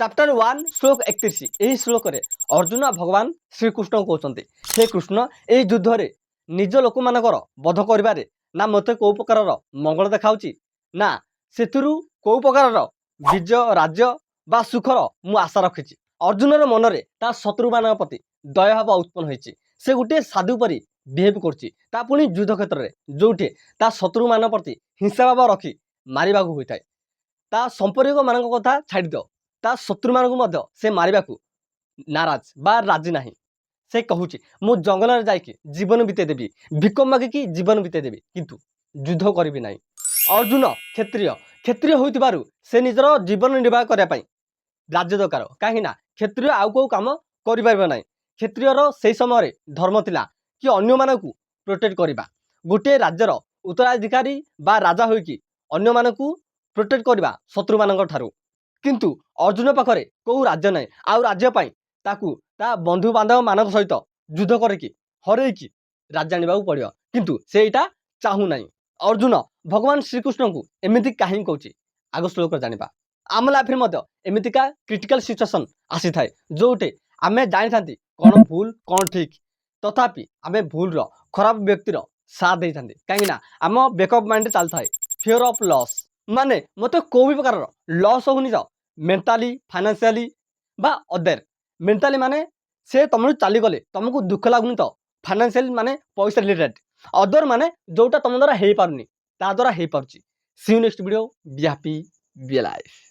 Chapter 1 श्लोक 31 यही श्लोक रे अर्जुन भगवान श्रीकृष्ण कहते हे कृष्ण यही युद्ध में निज लोक मानकर बध कर ना मत कौ प्रकार मंगल देखा ना से कौ प्रकार विजय राज्य बा सुखर मु आशा रखी अर्जुनर मन में ता शत्रु मान प्रति दया भाव उत्पन्न होती से गोटे साधु परी बिहेव कर पुणी युद्ध क्षेत्र में जोठे ता शत्रु मान प्रति हिंसा भाव रखी मारे होता है ता संपर्क मान कथा छाड़ दियो ता शत्रु मानक से मारे नाराज बा राजी नहीं से कहूँ मु जंगल में जाकि जीवन बीतेदेवी भिक मागिकी जीवन बीतेदेवी किंतु युद्ध करी ना। अर्जुन क्षत्रिय क्षत्रिय हो से निजर जीवन निर्वाह करने राज्य दरकार कहीं क्षत्रिय आउ कौ कम करना क्षत्रियर से समय धर्म थिला कि अन्य मानक प्रोटेक्ट करवा गोटे राज्यर उत्तराधिकारी बा राजा होइकी अन्य मानक प्रोटेक्ट करवा शत्रु मानक ठारू किंतु अर्जुन पाखरे कौ राज्य ना आउ राज्य ताकू ता बंधु बांधव मान सहित युद्ध करके हरईकी राज्य आने पड़ो किंतु से यहाँ चाहू ना। अर्जुन भगवान श्रीकृष्ण को एमती कहीं कौच आग श्लोक जाना आम लाइफ एमतीका क्रिटिकल सिचुएसन आसी थाए जोटे आम जानी था कौन भूल कौन ठीक तथापि आम भूल खराब व्यक्तिर साथ दे था कहीं आम बैकअप माइंड चलता है फियर ऑफ लॉस माने मत कौ भी प्रकार लॉस होनी मेंटाली फाइनेंशियली बा अदर मेंटाली माने से तुम चली गले तुमको दुख लगुनि तो फाइनेंशियल माने पैसा रिलेटेड अदर माने जोटा तुम द्वारा हो पारनी ता द्वारा हो पार्ची। See you next video be happy be life.